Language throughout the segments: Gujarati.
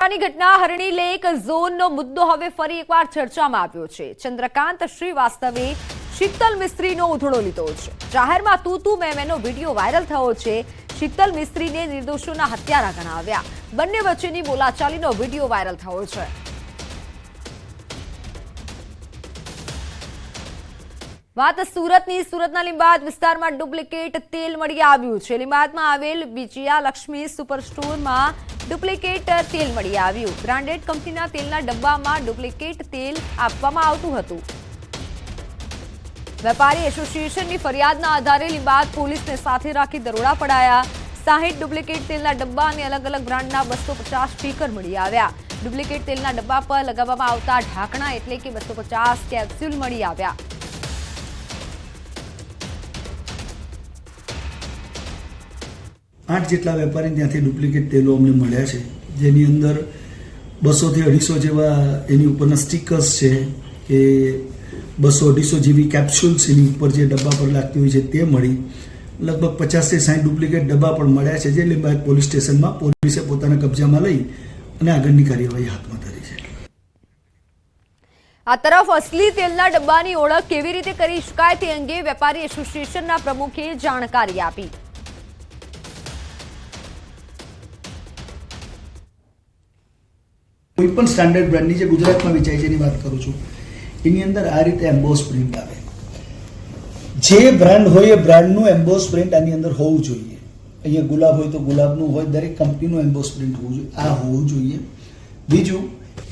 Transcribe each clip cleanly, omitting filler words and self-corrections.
ઘટના હરણી લેક ઝોનનો મુદ્દો હવે ફરી એકવાર ચર્ચામાં આવ્યો છે। ચંદ્રકાંત શ્રીવાસ્તવે શીતલ મિસ્ત્રીનો ઉધડો લીધો છે। જાહેરમાં તું મેનો વિડીયો વાયરલ થયો છે। શીતલ મિસ્ત્રીને નિર્દોષોના હત્યારા ગણાવ્યા। બંને વચ્ચેની બોલાચાલીનો વિડીયો વાયરલ થયો છે। વાત સુરતના લીંબાદ વિસ્તારમાં ડુપ્લિકેટ તેલ મળી આવ્યું છે। લીંબાદમાં આવેલ વિજયા લક્ષ્મી સુપર સ્ટોરમાં ડુપ્લિકેટ તેલ મળી આવ્યું। બ્રાન્ડેડ કંપનીના તેલના ડબ્બામાં ડુપ્લિકેટ તેલ આપવામાં આવતું હતું। વેપારી એસોસિએશનની ફરિયાદના આધારે લીંબાદ પોલીસને સાથે રાખી દરોડા પડાયા। 60 ડુપ્લિકેટ તેલના ડબ્બા અને અલગ અલગ બ્રાન્ડના 250 સ્ટીકર મળી આવ્યા। ડુપ્લિકેટ તેલના ડબ્બા પર લગાવવામાં આવતા ઢાંકણા એટલે કે 250 કેપ્સ્યુલ મળી આવ્યા। आठ जेटला वेपारी त्याथी डुप्लिकेट तेलो अमने मळ्या छे जेनी अंदर 200 થી 250 जेवा एनी उपरना स्टीकर्स छे के 200-250 जेवी कैप्सूल्स एनी उपर जे डब्बा पर लागती होय छे ते मळी लगभग 50 થી 60 डुप्लिकेट डब्बा पण मळ्या छे जे લીંબાદ પોલીસ સ્ટેશનમાં પોલીસે પોતાના કબજામાં લઈ અને આગળની કાર્યવાહી હાથમાં ધરી છે। આ તરફ અસલી તેલના ડબ્બાની ઓળખ કેવી રીતે કરી શકાય તે અંગે વેપારી એસોસિએશનના પ્રમુખે જાણકારી આપી। कोईपण स्टैंडर्ड ब्रांडनी जे गुजरातमां वेचाय छे एनी वात करूं छुं एनी अंदर आ रीते एम्बोस प्रिंट आवे जे ब्रांड होय ए ब्रांडनुं एम्बोस प्रिंट आनी अंदर होवुं जोईए। अहींया गुलाब होय तो गुलाबनुं होय दरेक कंपनीनुं एम्बोस प्रिंट होवुं जोईए आ होवुं जोईए। बीजुं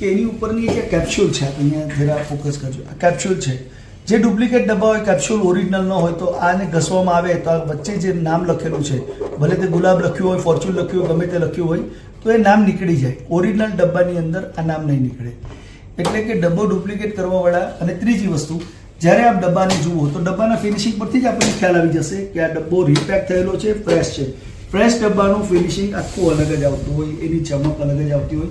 के एनी उपरनी जे कैप्सूल छे अहींया जरा फोकस करजो आ कैप्सूल छे जे डुप्लिकेट डब्बा होय कैप्सूल ओरिजिनल न होय तो आने घसवामां आवे तो आ वच्चे जे नाम लखेલું છે ભલે તે ગુલાબ લખ્યું હોય ફોર્ચ્યુન લખ્યું હોય ગમે તે લખ્યું હોય तो ये नाम निकली जाए। ओरिजिनल डब्बानी अंदर आ नाम नहीं निकले एटले के डब्बो डुप्लिकेट करवावाळा। अने त्रीजी वस्तु ज्यारे आप डब्बाने जुओ तो डब्बाना फिनिशिंग परथी ज आपणे ख्याल आवी जशे के आ डब्बो रिपेक थयेलो छे फ्रेश छे। फ्रेश डब्बानुं फिनिशिंग आखुं अलग ज आवतुं होय एनी चमक अलग ज आवती होय।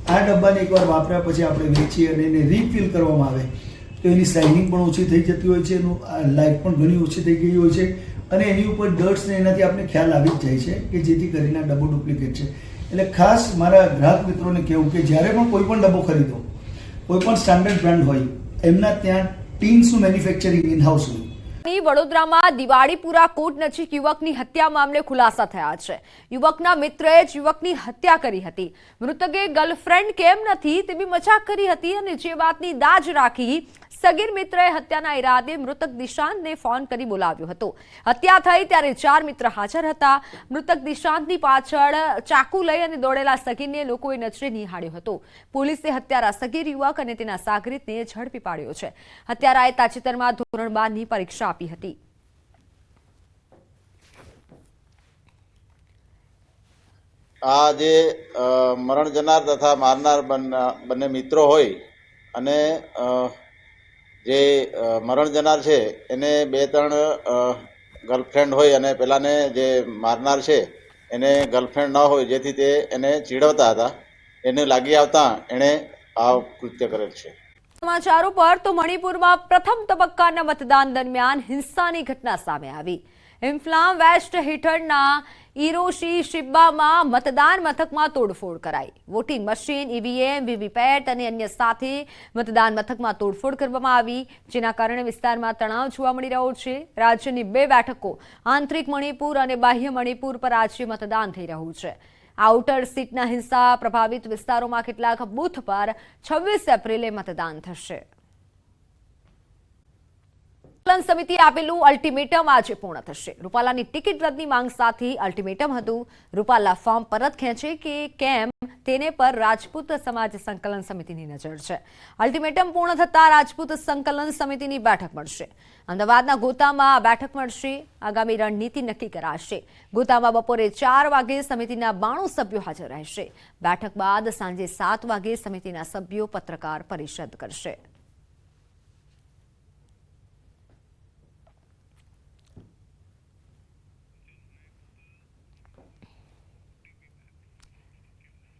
आ डब्बाने एकवार वापर्या पछी आपणे वेची अने एने रिफिल करवामां आवे तो एनी शाइनिंग पण ओછી થઈ જતી હોય છે એનું લાइट पण ઘણી ઓછી થઈ ગઈ હોય છે અને એની ઉપર ડર્ટ્સ ને એનાથી આપણે ખ્યાલ આવી જ જાય છે કે જેથી કરીને આ ડબ્બો ડુપ્લિકેટ છે। એટલે ખાસ મારા ગ્રાહક મિત્રોને કહેવું કે જ્યારે પણ કોઈ પણ ડબ્બો ખરીદો કોઈ પણ સ્ટાન્ડર્ડ બ્રાન્ડ હોય એમના ત્યાં ટીન્સનું મેન્યુફેક્ચરિંગ ઇન હાઉસ હોય। વડોદરામાં દિવાળીપુરા કોટ નજીક યુવકની હત્યા મામલે ખુલાસા થયા છે। યુવકના મિત્રએ જ યુવકની હત્યા કરી હતી। મૃતકે ગર્લફ્રેન્ડ કેમ નથી તેવી મજાક કરી હતી અને જે વાતની દાજ રાખી સગીર મિત્રએ હત્યાના ઈરાદે મૃતક દિશાંતને ફોન કરી બોલાવ્યો હતો। હત્યા થઈ ત્યારે 4 મિત્ર હાજર હતા। મૃતક દિશાંતની પાછળ ચાકુ લઈ અને દોડેલા સગીરને લોકોએ નજરે નિહાળ્યો હતો। પોલીસે હત્યારા સગીર યુવક અને તેના સાગરીતને ઝડપી પાડ્યો છે। હત્યારાએ તાજેતરમાં ધોરણ 12ની પરીક્ષા આપી હતી। આ જે મરણ જનાર તથા મારનાર બંને મિત્રો હોય અને જે મરણ જનાર છે એને 2-3 ગર્લફ્રેન્ડ હોય અને પેલાને જે મારનાર છે એને ગર્લફ્રેન્ડ ન હોય જેથી તે એને ચીડવતા હતા એને લાગી આવતા એણે આ કૃત્ય કરેલ છે। સમાચારો પર તો મણિપુરમાં પ્રથમ તબક્કાના મતદાન દરમિયાન હિંસાની ઘટના સામે આવી। ઇમ્ફાલ વેસ્ટ હેઠળના ઈરોશી શિબ્બામાં મતદાન મથકમાં તોડફોડ કરાઈ। વોટિંગ મશીન ઈવીએમ વીવીપેટ અને અન્ય સાથે મતદાન મથકમાં તોડફોડ કરવામાં આવી જેના કારણે વિસ્તારમાં તણાવ જોવા મળી રહ્યો છે। રાજ્યની 2 બેઠકો આંતરિક મણિપુર અને બાહ્ય મણિપુર પર આજે મતદાન થઈ રહ્યું છે। આઉટર સીટના હિંસા પ્રભાવિત વિસ્તારોમાં કેટલાક બૂથ પર 26 એપ્રિલે મતદાન થશે। સંકલન સમિતિએ આપેલું અલ્ટિમેટમ આજે પૂર્ણ થશે। રૂપાલાની ટિકિટ રદની માંગ સાથે અલ્ટિમેટમ હતું। રૂપાલા ફોર્મ પરત ખેંચે કે કેમ તેને પર રાજપૂત સમાજ સંકલન સમિતિની નજર છે। અલ્ટિમેટમ પૂર્ણ થતા રાજપૂત સંકલન સમિતિની બેઠક મળશે। અમદાવાદના ગોતામાં આ બેઠક મળશે। આગામી રણનીતિ નક્કી કરાશે। ગોતામાં બપોરે 4 વાગે સમિતિના 92 સભ્યો હાજર રહેશે। બેઠક બાદ સાંજે 7 વાગે સમિતિના સભ્યો પત્રકાર પરિષદ કરશે।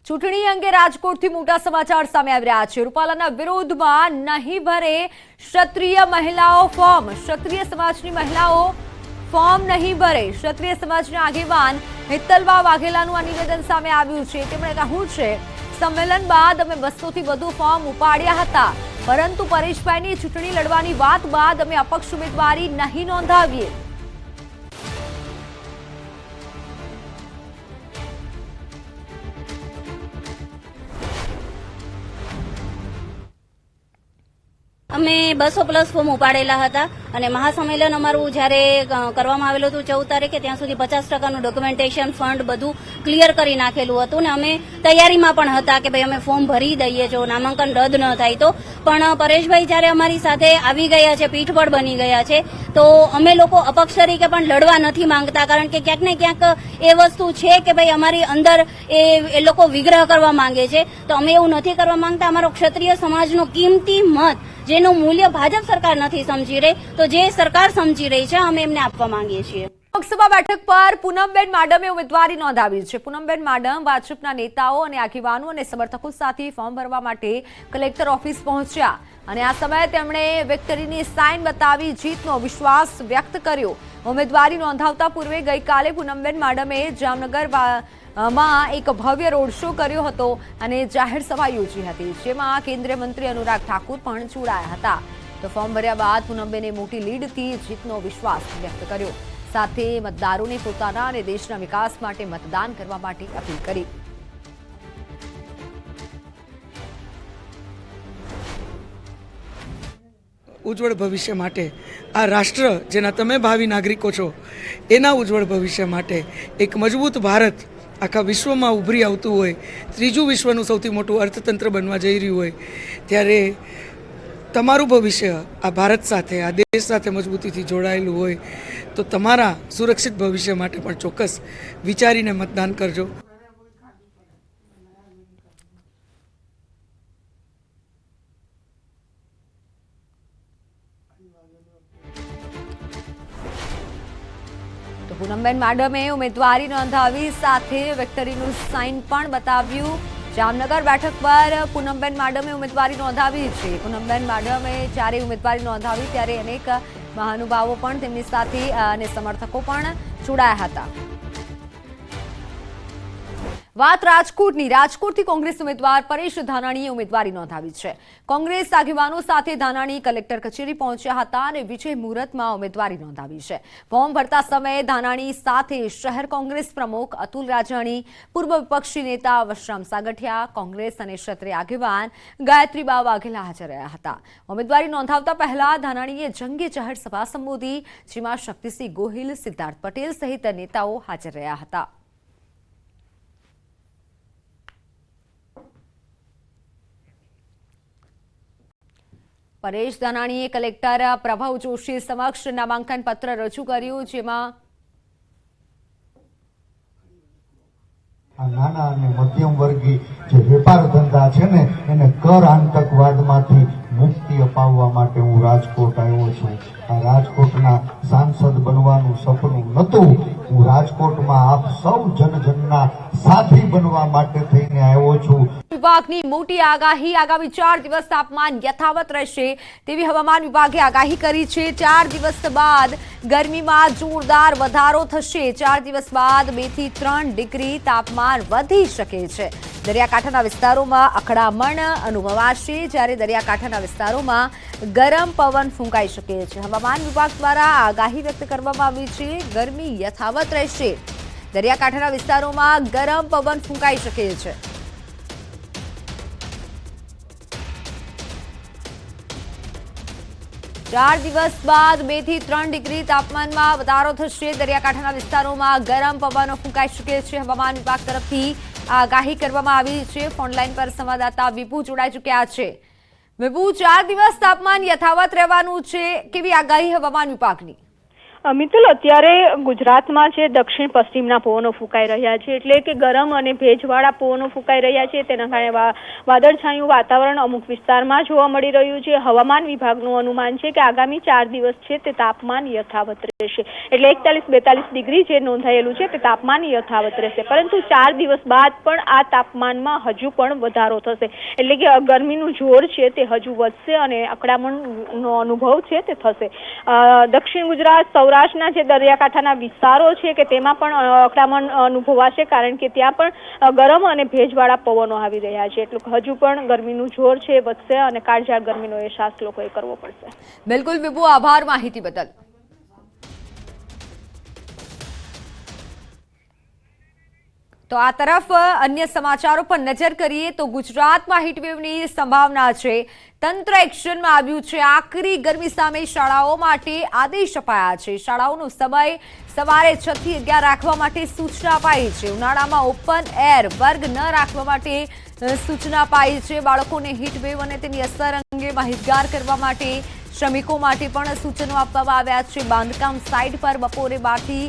ચૂંટણી અંગે રાજકોટથી મોટા સમાચાર સામે આવી રહ્યા છે। રૂપાલાના વિરોધમાં નહીં ભરે ક્ષત્રિય મહિલાઓ ફોર્મ। ક્ષત્રિય સમાજની મહિલાઓ ફોર્મ નહીં ભરે। ક્ષત્રિય સમાજના આગેવાન હેતલબા વાઘેલાનું આ નિવેદન સામે આવ્યું છે। તેમણે કહ્યું છે સંમેલન બાદ અમે 200થી વધુ ફોર્મ ઉપાડ્યા હતા, પરંતુ પરેશભાઈની ચૂંટણી લડવાની વાત બાદ અમે અપક્ષ ઉમેદવારી નહીં નોંધાવીએ. અમે 200+ ફોર્મ ઉપાડેલા હતા અને મહાસંમેલન અમારું જ્યારે કરવામાં આવેલું હતું 14 તારીખે, ત્યાં સુધી 50%નું ડોક્યુમેન્ટેશન ફંડ બધું ક્લિયર કરી નાખેલું હતું ને અમે તૈયારીમાં પણ હતા કે ભાઈ અમે ફોર્મ ભરી દઈએ જો નામાંકન રદ ન થાય તો. પણ પરેશભાઈ જ્યારે અમારી સાથે આવી ગયા છે, પીઠબળ બની ગયા છે, તો અમે લોકો અપક્ષ તરીકે પણ લડવા નથી માંગતા, કારણ કે ક્યાંક ને ક્યાંક એ વસ્તુ છે કે ભાઈ અમારી અંદર એ લોકો વિગ્રહ કરવા માંગે છે, તો અમે એવું નથી કરવા માંગતા. અમારો ક્ષત્રિય સમાજનો કિંમતી મત જેનું મૂલ્ય ભાજપ સરકાર નથી સમજી રહી, તો જે સરકાર સમજી રહી છે અમે એમને આપવા માંગીએ છીએ. લોકસભા બેઠક પર પૂનમબેન માડમે ઉમેદવારી નોંધાવી છે. પૂનમબેન માડમ ભાજપના નેતાઓ અને આગેવાનો અને સમર્થકો સાથે ફોર્મ ભરવા માટે કલેક્ટર ઓફિસ પહોંચ્યા અને આ સમયે તેમણે વિક્ટરીની સાઇન બતાવી જીતનો વિશ્વાસ વ્યક્ત કર્યો. ઉમેદવારી નોંધાવતા પૂર્વે ગઈકાલે પૂનમબેન માડમે જામનગર માં એક ભવ્ય રોડ શો કર્યો હતો અને જાહેર સભા યોજી હતી, જેમાં કેન્દ્રીય મંત્રી અનુરાગ ઠાકુર પણ જોડાયા હતા. તો ફોર્મ ભર્યા બાદ પૂનમબેને મોટી લીડથી જીતનો વિશ્વાસ વ્યક્ત કર્યો. સાથે મતદારોને પોતાના અને દેશના વિકાસ માટે મતદાન કરવા માટે અપીલ કરી. ઉજ્જવળ ભવિષ્ય માટે આ રાષ્ટ્ર જેના તમે ભાવિ નાગરિકો છો એના ઉજ્જવળ ભવિષ્ય માટે એક મજબૂત ભારત આખા વિશ્વમાં ઉભરી આવતું હોય, ત્રીજું વિશ્વનું સૌથી મોટું અર્થતંત્ર બનવા જઈ રહ્યું હોય, ત્યારે તમારું ભવિષ્ય આ ભારત સાથે, આ દેશ સાથે મજબૂતીથી જોડાયેલું હોય, તો તમારા સુરક્ષિત ભવિષ્ય માટે પણ ચોક્કસ વિચારીને મતદાન કરજો. તો પૂનમબેન માડમે ઉમેદવારી નોંધાવી, સાથે વિક્ટરીનું સાઇન પણ બતાવ્યું. જામનગર બેઠક પર પૂનમબેન માડમે ઉમેદવારી નોંધાવી છે. પૂનમબેન માડમે જ્યારે ઉમેદવારી નોંધાવી ત્યારે અનેક મહાનુભાવો પણ તેમની સાથે અને સમર્થકો પણ જોડાયા હતા. વાત રાજકોટની. રાજકોટથી કોંગ્રેસ ઉમેદવાર પરેશ ધાનાણીએ ઉમેદવારી નોંધાવી છે. કોંગ્રેસ આગેવાનો સાથે ધાનાણી કલેક્ટર કચેરી પહોંચ્યા હતા અને વિજય મુહૂર્તમાં ઉમેદવારી નોંધાવી છે. ફોર્મ ભરતા સમયે ધાનાણી સાથે શહેર કોંગ્રેસ પ્રમુખ અતુલ રાજાણી, પૂર્વ વિપક્ષી નેતા વશરામ સાગઠિયા, કોંગ્રેસ અને ક્ષત્રિય આગેવાન ગાયત્રીબા વાઘેલા હાજર રહ્યા હતા. ઉમેદવારી નોંધાવતા પહેલા ધાનાણીએ જંગી જાહેર સભા સંબોધી, જેમાં શક્તિસિંહ ગોહિલ, સિદ્ધાર્થ પટેલ સહિત નેતાઓ હાજર રહ્યા હતા. પરેશ ધાનાણીએ કલેક્ટર પ્રભાવ જોશી સમક્ષ નામાંકન પત્ર રજૂ કર્યું, જેમાં આ નાના અને મધ્યમ વર્ગી જે વેપાર ધંધા છે ને એને કર આતંકવાદમાંથી મુક્તિ અપાવવા માટે હું રાજકોટ આવ્યો છું. આ રાજકોટના સાંસદ બનવાનું સપનું નહોતું, હું રાજકોટમાં આપ સૌ જનજનના સાથી બનવા માટે થઈને આવ્યો છું. વિભાગની મોટી આગાહી. આગામી 4 દિવસ તાપમાન યથાવત રહેશે તેવી હવામાન વિભાગે આગાહી કરી છે. 4 દિવસ બાદ ગરમીમાં જોરદાર વધારો થશે. 4 દિવસ બાદ 2 થી 3 ડિગ્રી તાપમાન વધી શકે છે. દરિયાકાંઠાના વિસ્તારોમાં અકળામણ અનુભવાશે, જ્યારે દરિયાકાંઠાના વિસ્તારોમાં ગરમ પવન ફૂંકાઈ શકે છે. હવામાન વિભાગ દ્વારા આગાહી વ્યક્ત કરવામાં આવી છે. ગરમી યથાવત રહેશે. દરિયાકાંઠાના વિસ્તારોમાં ગરમ પવન ફૂંકાઈ શકે છે. ચાર દિવસ બાદ 2 થી 3 ડિગ્રી તાપમાનમાં વધારો થશે. દરિયાકાંઠાના વિસ્તારોમાં ગરમ પવનો ફૂંકાઈ શકે છે. હવામાન વિભાગ તરફથી આગાહી કરવામાં આવી છે. ફોનલાઈન પર સંવાદદાતા વિપુ જોડાઈ ચૂક્યા છે. વિપુ, 4 દિવસ તાપમાન યથાવત રહેવાનું છે, કેવી આગાહી હવામાન વિભાગની? મિતુલ, અત્યારે ગુજરાતમાં જે દક્ષિણ પશ્ચિમના પવનો ફૂંકાઈ રહ્યા છે, એટલે કે ગરમ અને ભેજવાળા પવનો ફૂંકાઈ રહ્યા છે. તેના કારણે વાદળછાયું વાતાવરણ અમુક વિસ્તારમાં જોવા મળી રહ્યું છે. હવામાન વિભાગનું અનુમાન છે કે આગામી 4 દિવસ છે તે તાપમાન યથાવત રહેશે, એટલે 41-42 ડિગ્રી જે નોંધાયેલું છે તે તાપમાન યથાવત રહેશે. પરંતુ 4 દિવસ બાદ પણ આ તાપમાનમાં હજુ પણ વધારો થશે, એટલે કે ગરમીનું જોર છે તે હજુ વધશે અને અકળામણનો અનુભવ છે તે થશે. દક્ષિણ ગુજરાત, સૌરાષ્ટ્ર સૌરાષ્ટ્રના જે દરિયાકાંઠાના વિસ્તારો છે કે તેમાં પણ અકળામણ અનુભવાશે, કારણ કે ત્યાં પણ ગરમ અને ભેજવાળા પવનો આવી રહ્યા છે. એટલે હજુ પણ ગરમીનું જોર છે વધશે અને કાળઝાળ ગરમીનો અહેસાસ લોકોએ કરવો પડશે. બિલકુલ વિભુ, આભાર માહિતી બદલ. તો આ તરફ અન્ય સમાચારો પર નજર કરીએ તો ગુજરાતમાં હીટવેવની સંભાવના છે. તંત્ર એક્શનમાં આવ્યું છે. આકરી ગરમી સામે શાળાઓ માટે આદેશ અપાયા છે. શાળાઓનો સમય સવારે 6 થી 11 રાખવા માટે સૂચના અપાઈ છે. ઉનાળામાં ઓપન એર વર્ગ ન રાખવા માટે સૂચના અપાઈ છે. બાળકોને હીટવેવ અને તેની અસર અંગે માહિતગાર કરવા માટે શ્રમિકો માટે પણ સૂચનો આપવામાં આવ્યા છે. બાંધકામ સાઇટ પર બપોરે 12 થી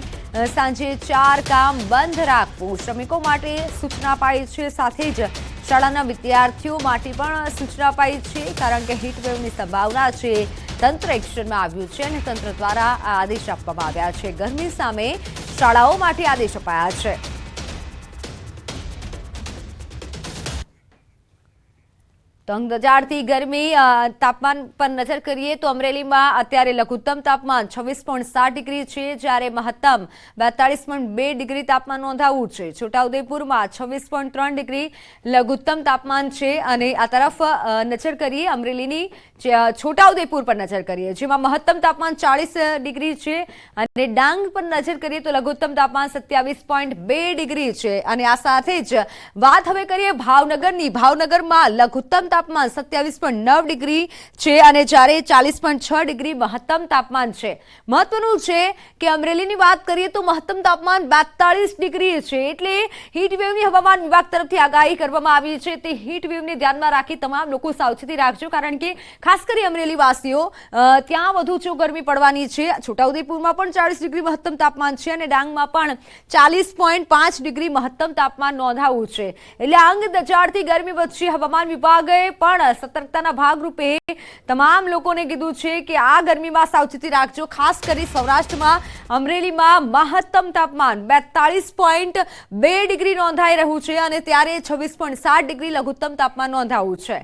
સાંજે 4 કામ બંધ રાખવું શ્રમિકો માટે સૂચના અપાઈ છે. સાથે જ શાળાના વિદ્યાર્થીઓ માટે પણ સૂચના અપાઈ છે, કારણ કે હીટવેવની સંભાવના છે. તંત્ર એક્શનમાં આવ્યું છે અને તંત્ર દ્વારા આ આદેશ આપવામાં આવ્યા છે. ગરમી સામે શાળાઓ માટે આદેશ અપાયા છે. તો અંગદજાડતી ગરમી તાપમાન પર નજર કરીએ તો અમરેલીમાં અત્યારે લઘુત્તમ તાપમાન 26.7 ડિગ્રી છે, જ્યારે મહત્તમ 42.2 ડિગ્રી તાપમાન નોંધાયું છે. છોટાઉદેપુરમાં 26.3 ડિગ્રી લઘુત્તમ તાપમાન છે. અને આ તરફ નજર કરીએ અમરેલીની છોટાઉદેપુર પર નજર કરીએ, જેમાં મહત્તમ તાપમાન 40 ડિગ્રી છે અને ડાંગ પર નજર કરીએ તો લઘુત્તમ તાપમાન 27.2 ડિગ્રી છે. અને આ સાથે જ વાત હવે કરીએ ભાવનગરની. ભાવનગરમાં લઘુત્તમ તાપમાન 27.9 ડિગ્રી છે અને જ્યારે 40.6 ડિગ્રી મહત્તમ તાપમાન છે. મહત્વનું છે કે અમરેલીની વાત કરીએ તો મહત્તમ તાપમાન 42 ડિગ્રી છે. એટલે હીટવેવની હવામાન વિભાગ તરફથી આગાહી કરવામાં આવી છે. તે હીટવેવને ધ્યાનમાં રાખી તમામ લોકો સાવચેતી રાખજો, કારણ કે ખાસ કરી અમરેલી વાસીઓ ત્યાં વધુ ગરમી પડવાની છે. છોટાઉદેપુરમાં પણ 40 ડિગ્રી મહત્તમ તાપમાન છે અને ડાંગમાં પણ 40.5 ડિગ્રી મહત્તમ તાપમાન નોંધાયું છે. એટલે આંગ દજાડતી ગરમી વચ્ચે હવામાન વિભાગે પણ સતર્કતાના ભાગરૂપે તમામ લોકોને કીધું છે કે આ ગરમીમાં સાવચેતી રાખજો. ખાસ કરી સૌરાષ્ટ્રમાં અમરેલીમાં મહત્તમ તાપમાન 42.2 ડિગ્રી નોંધાઈ રહ્યું છે અને ત્યારે 26.7 ડિગ્રી લઘુત્તમ તાપમાન નોંધાયું છે.